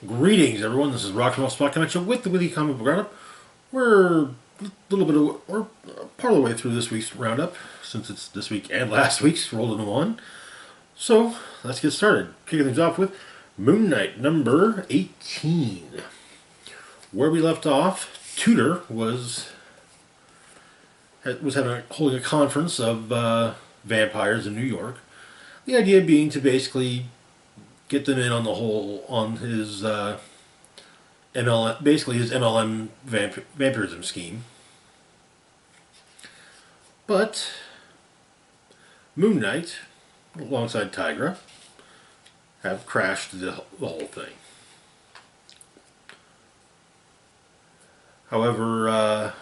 Greetings, everyone. This is Rock and Roll Spot Connection with the Wiki Comic Book Roundup. We're we're part of the way through this week's roundup, since it's this week and last week's rolled into one. So let's get started. Kicking things off with Moon Knight number 18. Where we left off, Tudor was holding a conference of vampires in New York. The idea being to basically get them in on the whole on his basically his MLM vampirism scheme. But Moon Knight, alongside Tigra, have crashed the whole thing. However,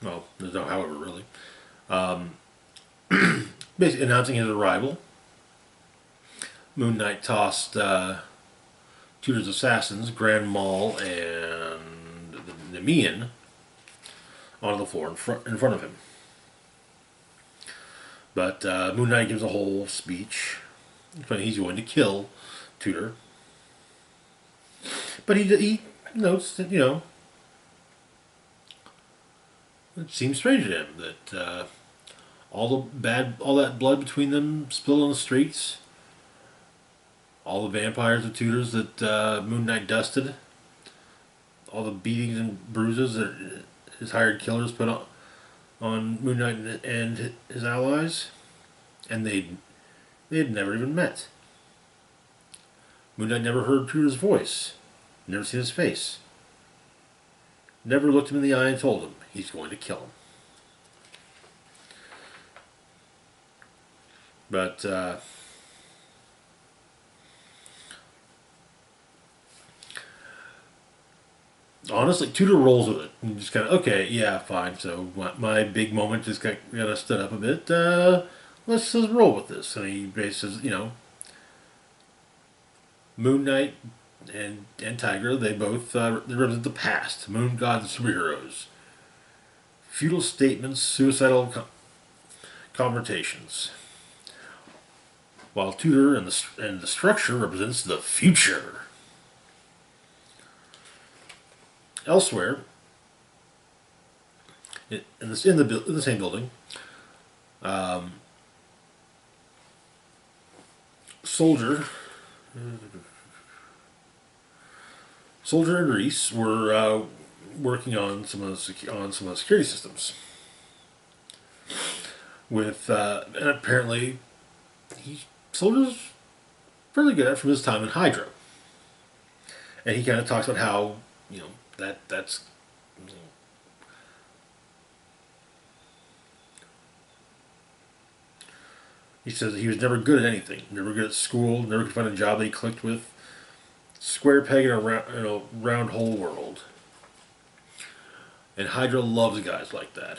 well, there's no however really. Basically announcing his arrival, Moon Knight tossed Tudor's assassins, Grand Mal and the Nemean, onto the floor in front of him. But Moon Knight gives a whole speech, but he's going to kill Tudor. But he notes that, it seems strange to him that all that blood between them spilled on the streets, all the vampires of Tudors that Moon Knight dusted, all the beatings and bruises that his hired killers put on Moon Knight and his allies, and they had never even met. Moon Knight never heard Tudor's voice, never seen his face, never looked him in the eye and told him he's going to kill him. But honestly, Tudor rolls with it. And just kind of, okay, yeah, fine. So my big moment just got stood up a bit. Let's just roll with this. And he basically says, Moon Knight and Tigra, they both they represent the past. Moon gods and superheroes. Feudal statements, suicidal confrontations. While Tudor and the structure represents the future. Elsewhere, in the same building, Soldier and Reese were working on some of the security systems. And apparently, Soldier's fairly good at it from his time in Hydra, and he kind of talks about how that's. He says that he was never good at anything, never good at school, never could find a job that he clicked with. Square peg in a round hole world. And Hydra loves guys like that.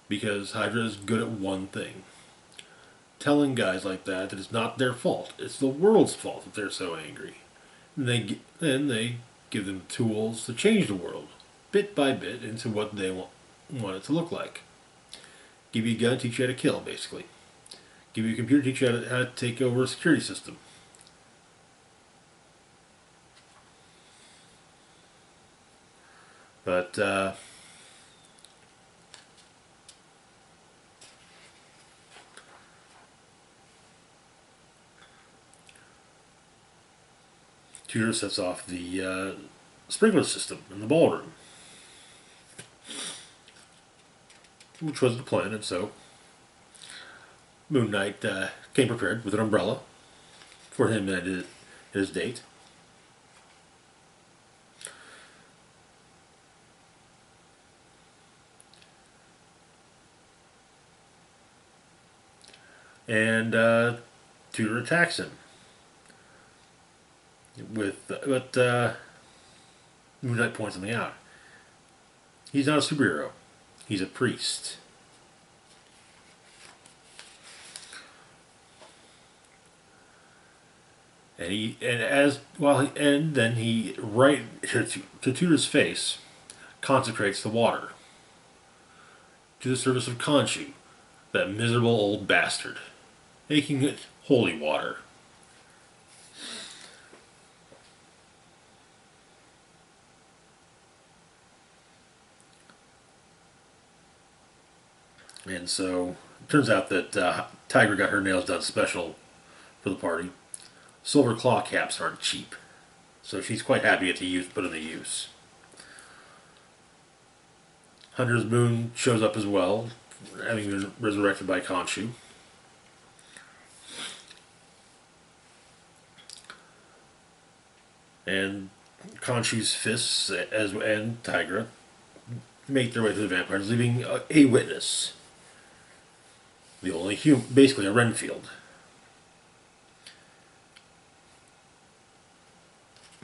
Because Hydra is good at one thing. Telling guys like that it's not their fault. It's the world's fault that they're so angry. And they give them tools to change the world, bit by bit, into what they want it to look like. Give you a gun, teach you how to kill, basically. Give you a computer, teach you how to take over a security system. But Tudor sets off the sprinkler system in the ballroom, which was the plan, and so Moon Knight came prepared with an umbrella for him and his date. And Tudor attacks him but Moon Knight points something out. He's not a superhero. He's a priest. And then he right to Tudor's face consecrates the water. to the service of Khonshu, that miserable old bastard, making it holy water. And so, it turns out that Tiger got her nails done special for the party. Silver claw caps aren't cheap, so she's quite happy to put them to use. Hunter's Moon shows up as well, having been resurrected by Khonshu. And Khonshu's fists and Tigra make their way to the vampires, leaving a witness. The only human, basically a Renfield.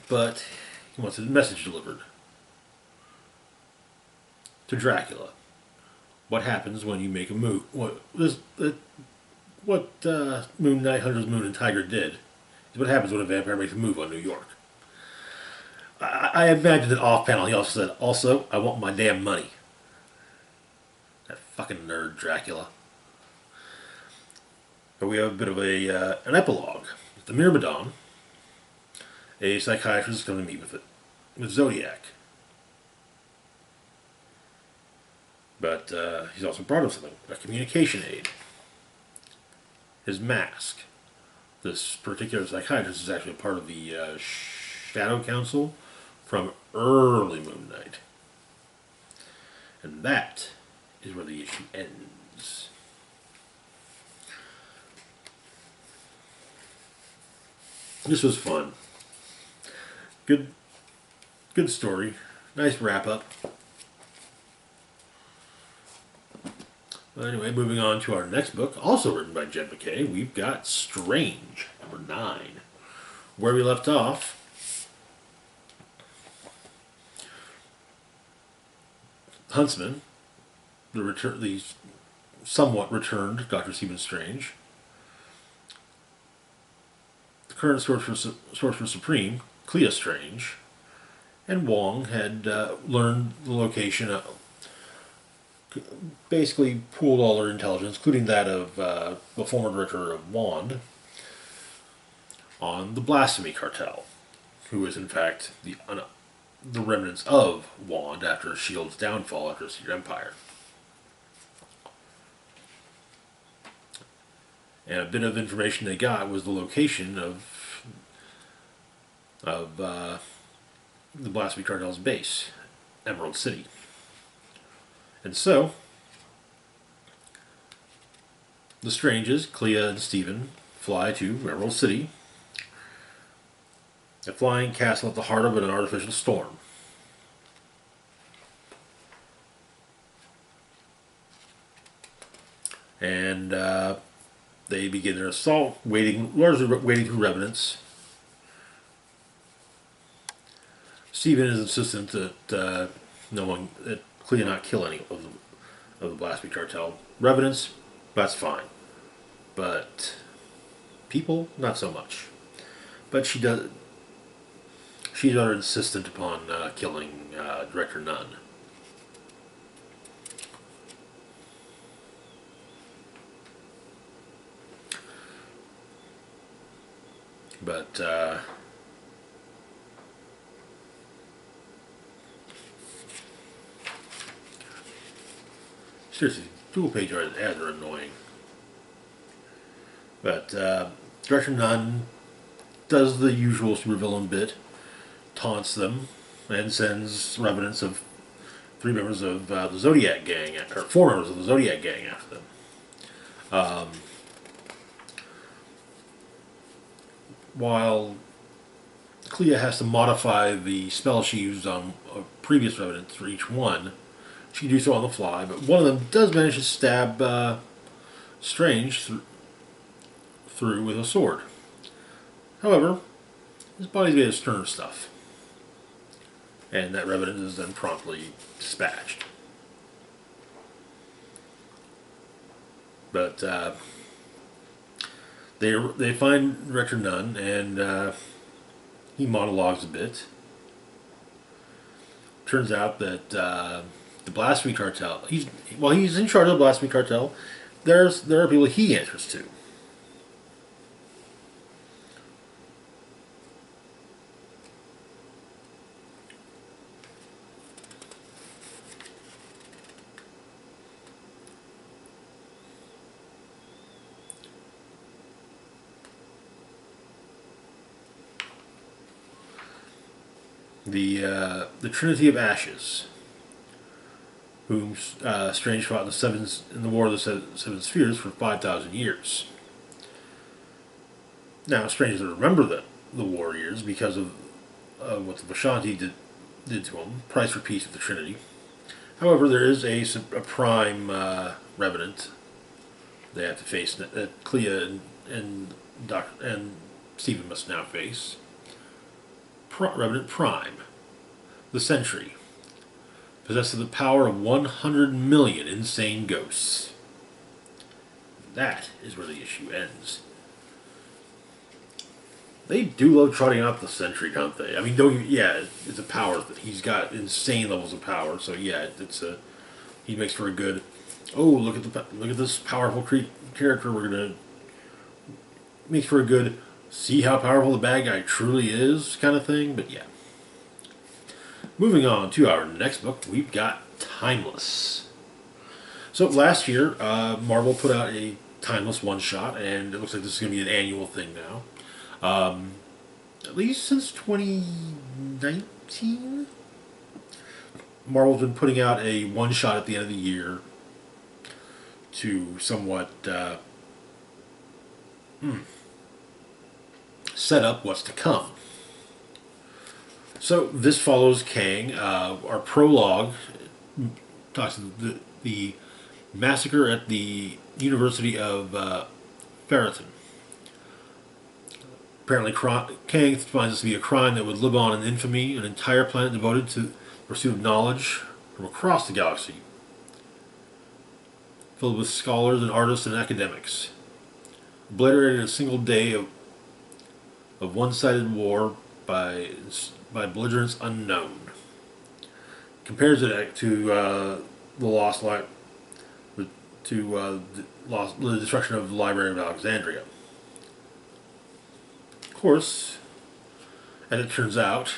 But he wants a message delivered to Dracula. What happens when you make a move? What Moon Knight, Hunter's Moon, and Tiger did is what happens when a vampire makes a move on New York. I imagine that off panel he also said, also, I want my damn money. That fucking nerd Dracula. But we have a bit of an epilogue. The Myrmidon, a psychiatrist, is going to meet with Zodiac. But he's also brought him something, a communication aid. His mask. This particular psychiatrist is actually a part of the Shadow Council from early Moon Knight. And that is where the issue ends. This was fun. Good story. Nice wrap up. Well, anyway, moving on to our next book, also written by Jed MacKay, we've got Strange, number 9. Where we left off, Huntsman, the somewhat returned Dr. Stephen Strange, the current Sorcerer Supreme, Clea Strange, and Wong had learned the location, basically pooled all their intelligence, including that of the former director of Wand, on the Blasphemy Cartel, who is in fact the remnants of Wand after S.H.I.E.L.D.'s downfall after the Secret Empire. And a bit of information they got was the location of the Blasphemy Cartel's base, Emerald City. And so, the Stranges, Clea and Stephen, fly to Emerald City, a flying castle at the heart of an artificial storm. And they begin their assault, largely waiting for revenants. Stephen is insistent that that Clea not kill any of the Blasphemy Cartel. Revenants, that's fine. But people, not so much. But she's rather insistent upon killing Director Nunn. But seriously, dual-page ads are annoying. But Director Nunn does the usual supervillain bit, taunts them, and sends revenants of 3 members of the Zodiac gang, or 4 members of the Zodiac gang after them. While Clea has to modify the spell she used on previous revenants for each one, she can do so on the fly, but one of them does manage to stab Strange through with a sword. However, his body's made of sterner stuff, and that revenant is then promptly dispatched. But they find Director Nunn, and he monologues a bit. Turns out that the Blasphemy Cartel. He's in charge of the Blasphemy Cartel. There are people he answers to. The Trinity of Ashes, whom Strange fought in the War of the Seven Spheres for 5,000 years. Now, Strange doesn't remember the war years because of what the Vishanti did to him. Price for peace with the Trinity. However, there is a prime revenant they have to face that Clea and Stephen must now face. Revenant Prime, the Sentry, possessed of the power of 100 million insane ghosts. That is where the issue ends. They do love trotting out the Sentry, don't they? I mean, it's a power that he's got insane levels of power. So yeah, he makes for a good. Oh, look at this powerful character. We're gonna makes for a good. See how powerful the bad guy truly is, kind of thing. But yeah. Moving on to our next book, we've got Timeless. So last year, Marvel put out a Timeless one-shot, and it looks like this is going to be an annual thing now. At least since 2019, Marvel's been putting out a one-shot at the end of the year to somewhat set up what's to come. So this follows Kang. Our prologue talks about the massacre at the University of Ferriton. Apparently, Kang finds this to be a crime that would live on in infamy, an entire planet devoted to the pursuit of knowledge from across the galaxy, filled with scholars and artists and academics, obliterated in a single day of one-sided war by belligerents unknown. Compares it to the destruction of the Library of Alexandria. Of course, as it turns out,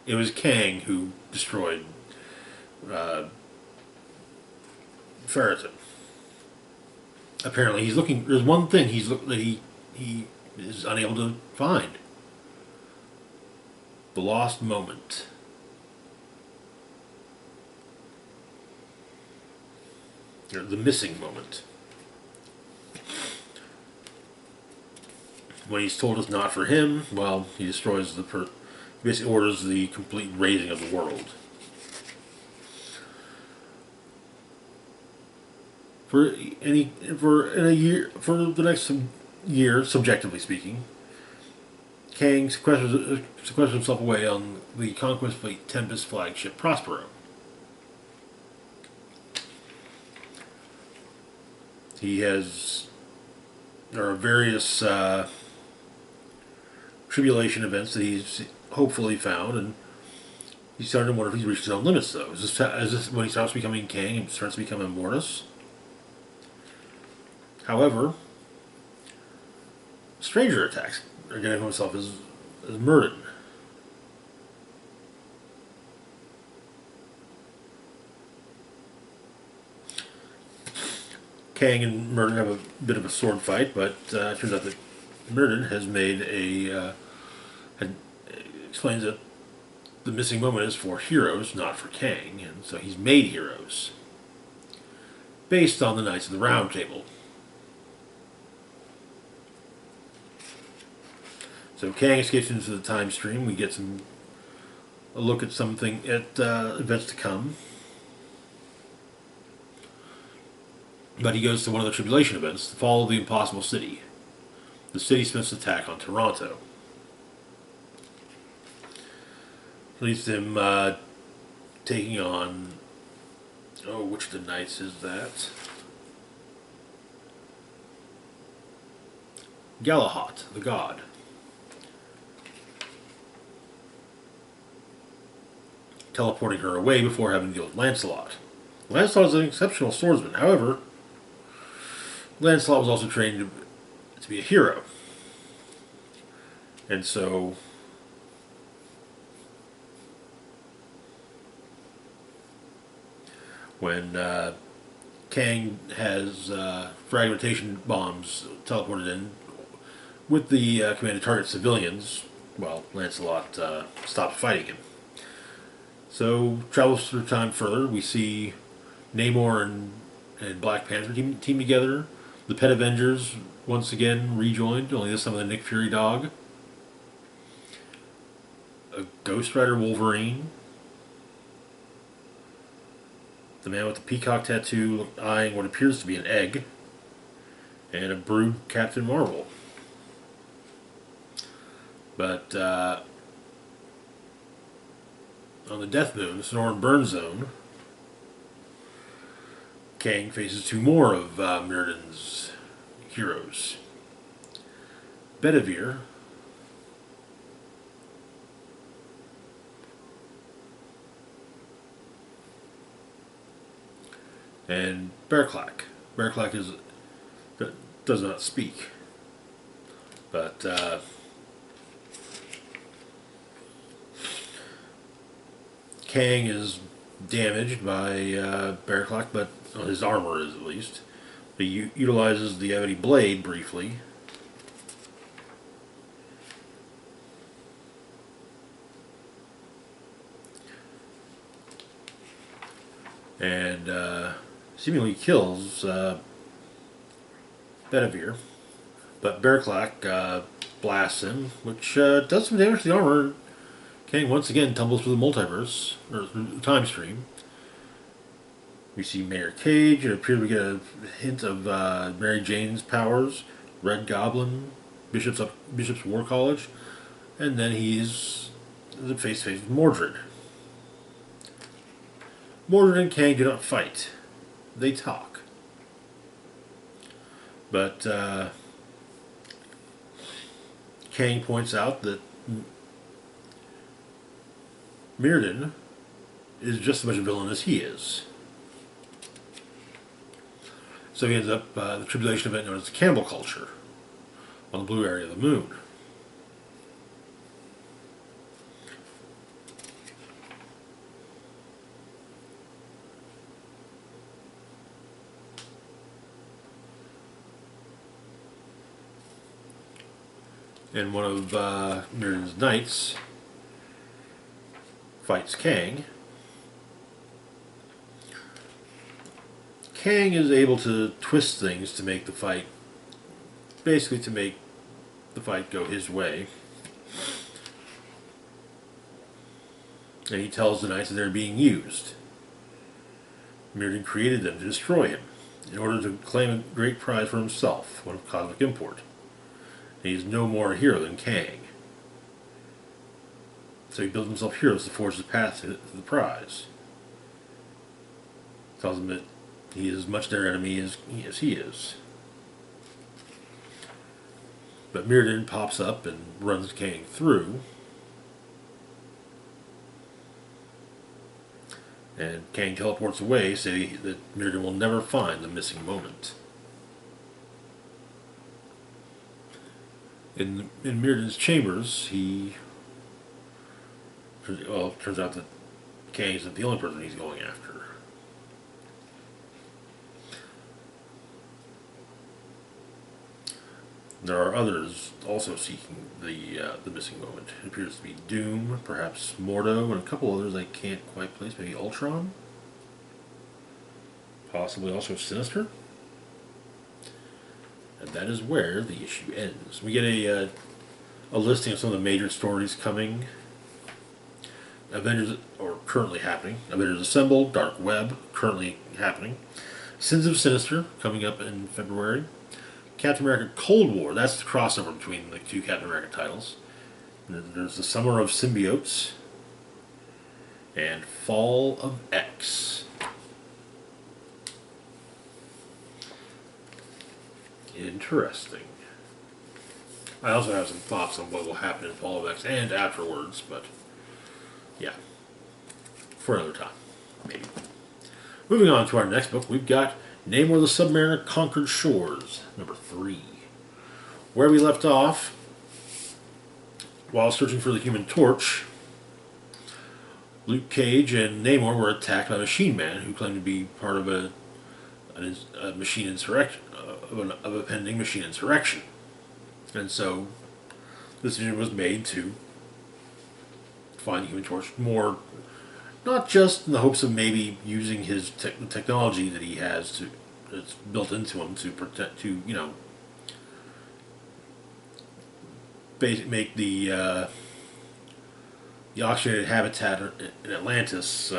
it was Kang who destroyed Ferriton. Apparently, he's looking. There's one thing that he is unable to find. The lost moment. Or the missing moment. When he's told it's not for him, well, he destroys he basically orders the complete razing of the world. For the next year, subjectively speaking, Kang sequesters himself away on the Conquest Fleet Tempest flagship Prospero. There are various tribulation events that he's hopefully found, and he's starting to wonder if he's reached his own limits, though. Is this when he stops becoming Kang and starts to become Immortus? However, stranger attacks are getting himself as murdered. Kang and Murden have a bit of a sword fight, but it turns out that Murden has made explains that the missing moment is for heroes, not for Kang, and so he's made heroes based on the Knights of the Round Table. So Kang escapes into the time stream. We get a look at events to come. But he goes to one of the tribulation events, the Fall of the Impossible City, the City Smith's attack on Toronto. Leads to him taking on, which of the knights is that? Galahad, the god. teleporting her away before having to deal with Lancelot. Lancelot is an exceptional swordsman. However, Lancelot was also trained to be a hero. And so when Kang has fragmentation bombs teleported in with the command to target civilians, well, Lancelot stops fighting him. So, travels through time further. We see Namor and Black Panther team together. The Pet Avengers once again rejoined, only this time with a Nick Fury dog. A Ghost Rider Wolverine. The man with the peacock tattoo eyeing what appears to be an egg. And a Brood Captain Marvel. But on the Death Moon, the Sonoran Burn Zone, Kang faces two more of Mirrodin's heroes. Bedivere, and Bearclack. Bearclack does not speak, but Kang is damaged by Bearclack, but his armor is at least. He utilizes the Ebony Blade briefly. And seemingly kills Bedivere. But Bearclack blasts him, which does some damage to the armor. Kang once again tumbles through the multiverse, or through the time stream. We see Mayor Cage. It appears we get a hint of Mary Jane's powers, Red Goblin, Bishop's War College, and then he's face-to-face with Mordred. Mordred and Kang do not fight. They talk. But Kang points out that Mirrodin is just as much a villain as he is. So he ends up the tribulation event known as the Campbell Culture on the blue area of the moon. And one of Mirrodin's knights fights Kang. Kang is able to twist things to make the fight, basically to make the fight go his way. And he tells the knights that they're being used. Mirrodin created them to destroy him, in order to claim a great prize for himself, one of cosmic import. And he is no more a hero than Kang. So he builds himself heroes to forge his path to the prize. Tells them that he is as much their enemy as he is. But Mirrodin pops up and runs Kang through. And Kang teleports away, saying that Mirrodin will never find the missing moment. In Mirrodin's chambers, it turns out that Kang isn't the only person he's going after. There are others also seeking the missing moment. It appears to be Doom, perhaps Mordo, and a couple others I can't quite place. Maybe Ultron? Possibly also Sinister? And that is where the issue ends. We get a listing of some of the major stories coming. Avengers, or currently happening. Avengers Assemble, Dark Web, currently happening. Sins of Sinister, coming up in February. Captain America Cold War, that's the crossover between the two Captain America titles. There's the Summer of Symbiotes. And Fall of X. Interesting. I also have some thoughts on what will happen in Fall of X and afterwards, but yeah. for another time, maybe. Moving on to our next book, we've got Namor the Submariner Conquered Shores, number 3. Where we left off, while searching for the Human Torch, Luke Cage and Namor were attacked by Machine Man, who claimed to be part of a machine insurrection, of a pending machine insurrection. And so, the decision was made to find the Human Torch more, not just in the hopes of maybe using his technology that he has that's built into him to protect, to, you know, make the oxygenated habitat in Atlantis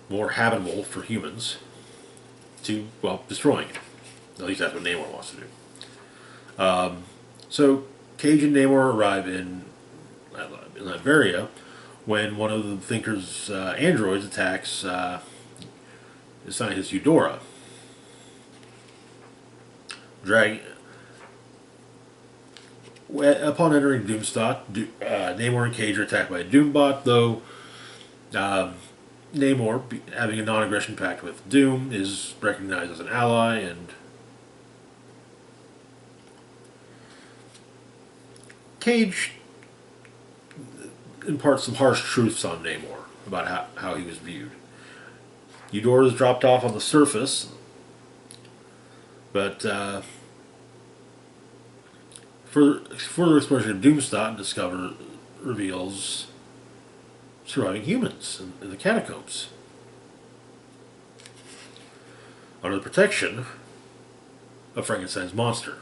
more habitable for humans, to, well, destroying it. At least that's what Namor wants to do. So Cage and Namor arrive in Latveria when one of the Thinker's androids attacks the scientist Eudora. Upon entering Doomstadt, Namor and Cage are attacked by a Doombot, though Namor, having a non-aggression pact with Doom, is recognized as an ally, and Cage imparts some harsh truths on Namor about how he was viewed. Eudora is dropped off on the surface, but further exploration of Doomstadt reveals surviving humans in the catacombs. Under the protection of Frankenstein's monster,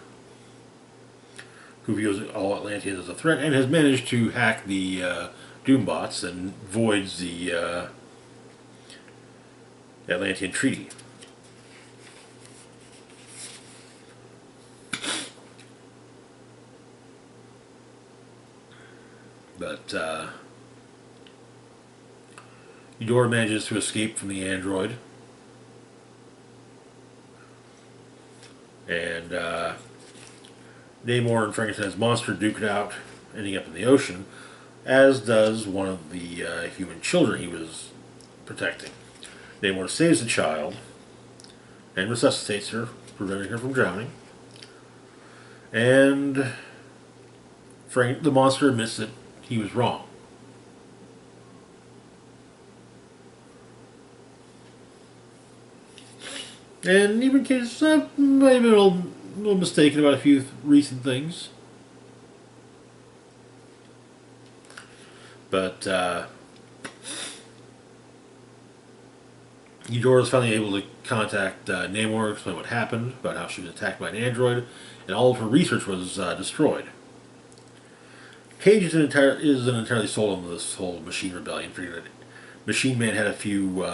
who views all Atlanteans as a threat and has managed to hack the Doombots and voids the Atlantean Treaty. But Eudora manages to escape from the android, and Namor and Frankenstein's monster duke it out, ending up in the ocean, as does one of the human children he was protecting. Namor saves the child and resuscitates her, preventing her from drowning, and the monster admits that he was wrong. And even Cage might have been a little mistaken about a few recent things. But Eudora was finally able to contact Namor, explain what happened, about how she was attacked by an android, and all of her research was destroyed. Cage isn't entirely sold on this whole machine rebellion, figuring that Machine Man had a few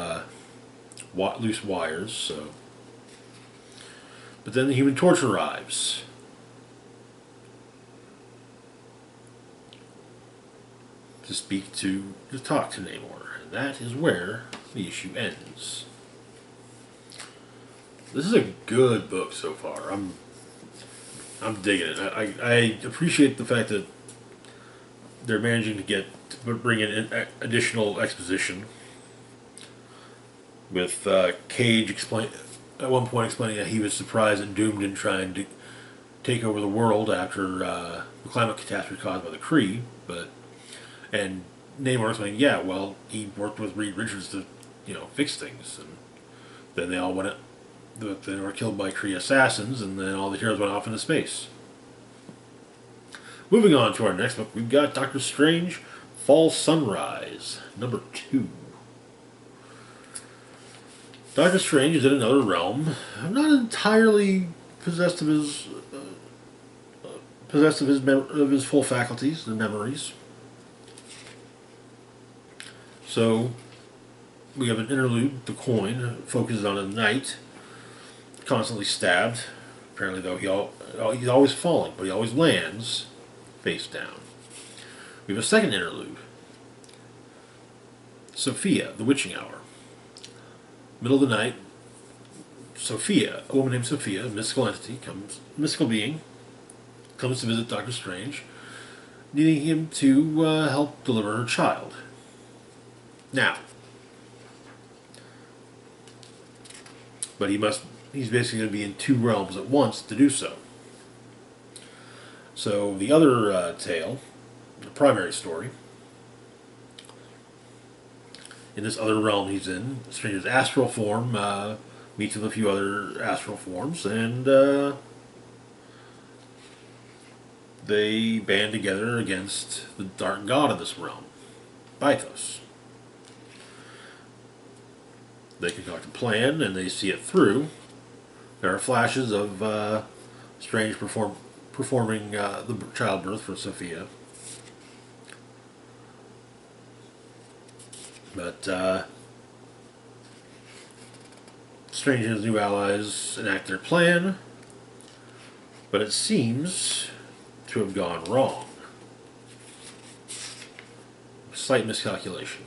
loose wires, so. But then the Human Torch arrives. To talk to Namor. And that is where the issue ends. This is a good book so far. I'm digging it. I appreciate the fact that they're managing to bring in additional exposition. With Cage at one point explaining that he was surprised that Doom didn't try and take over the world after the climate catastrophe caused by the Kree, and Namor explaining, yeah, well, he worked with Reed Richards to, fix things, and then they all they were killed by Kree assassins, and then all the heroes went off into space. Moving on to our next book, we've got Doctor Strange, Fall Sunrise, number 2. Doctor Strange is in another realm. I'm not entirely possessed of his full faculties and memories. So we have an interlude. The Coin focuses on a knight constantly stabbed. Apparently, though, he's always falling, but he always lands face down. We have a second interlude. Sophia, the Witching Hour. Middle of the night, Sophia, a woman named Sophia, a mystical being, comes to visit Doctor Strange, needing him to help deliver her child. Now, but he's basically going to be in two realms at once to do so. So the other tale, the primary story, in this other realm he's in, Stranger's astral form meets with a few other astral forms, and they band together against the dark god of this realm, Bythos. They concoct a plan and they see it through. There are flashes of Strange performing the childbirth for Sophia. But Strange and his new allies enact their plan, but it seems to have gone wrong. Slight miscalculation.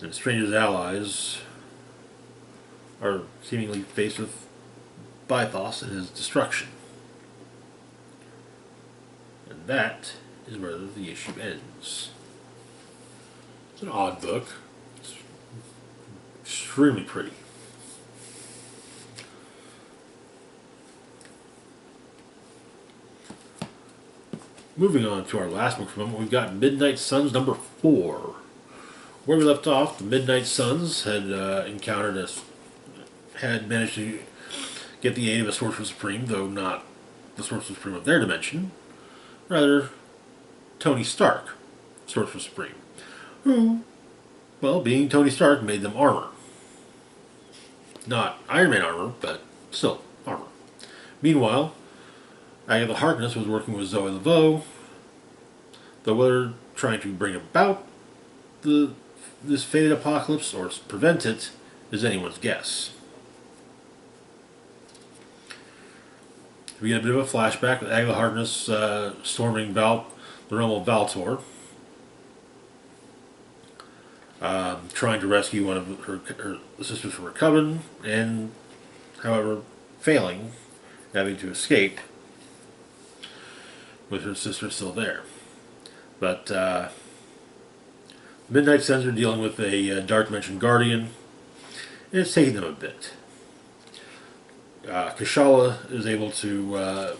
And Strange's allies are seemingly faced with Bythos and his destruction. And that is where the issue ends. It's an odd book. It's extremely pretty. Moving on to our last book for a moment, we've got Midnight Suns number 4. Where we left off, the Midnight Suns had had managed to get the aid of a Sorcerer Supreme, though not the Sorcerer Supreme of their dimension. Rather, Tony Stark, Sorcerer Supreme, who, well, being Tony Stark, made them armor. Not Iron Man armor, but still armor. Meanwhile, Agatha Harkness was working with Zoe Laveau, though whether trying to bring about this fated apocalypse or prevent it is anyone's guess. We get a bit of a flashback with Agatha Harkness storming the realm of Valtor, trying to rescue one of her sisters from her coven, and, however, failing, having to escape with her sister still there. But Midnight Suns are dealing with a Dark Dimension Guardian, and it's taking them a bit. Kashala is able to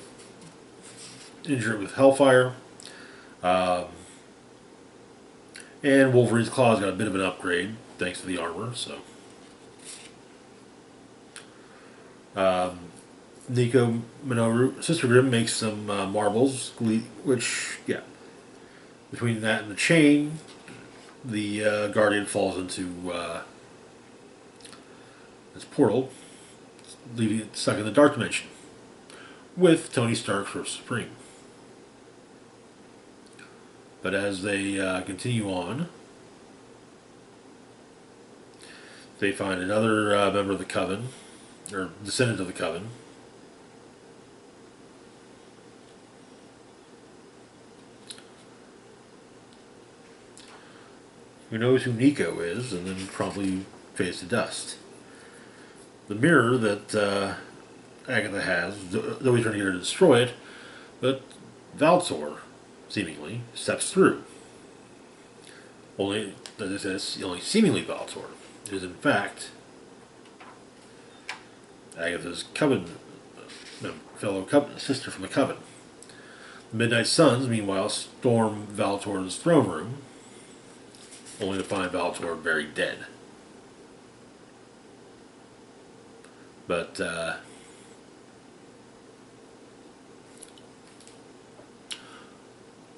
injure it with Hellfire, and Wolverine's Claw's got a bit of an upgrade thanks to the armor. So, Nico Minoru, Sister Grimm makes some marbles, which, yeah, between that and the chain, the Guardian falls into this portal, leaving it stuck in the Dark Dimension, with Tony Stark for Supreme. But as they continue on, they find another member of the Coven, or descendant of the Coven. Who knows who Nico is, and then promptly fades to dust. The mirror that Agatha has, though he's trying to get her to destroy it, but Valtor, seemingly, steps through. Only, as I said, it's only seemingly Valtor. It is, in fact, Agatha's fellow sister from the Coven. The Midnight Suns, meanwhile, storm Valtor's throne room, only to find Valtor very dead. But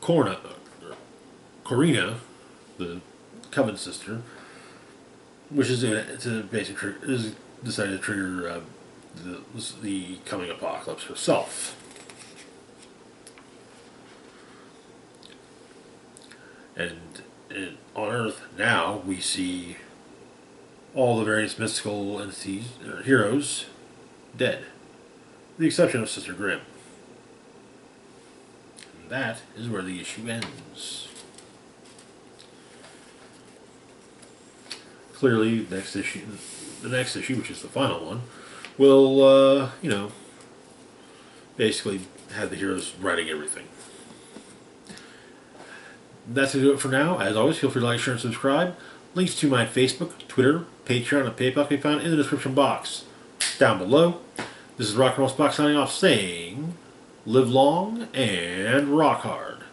Corina, the Coven sister, wishes to basically is decided to trigger the coming apocalypse herself. And on Earth now we see all the various mystical entities, or heroes, dead, with the exception of Sister Grimm. And that is where the issue ends. Clearly, the next issue, which is the final one, will, basically have the heroes writing everything. That's going to do it for now. As always, feel free to like, share, and subscribe. Links to my Facebook, Twitter, Patreon, and PayPal can be found in the description box down below. This is Rock and Roll Spock signing off saying, live long and rock hard.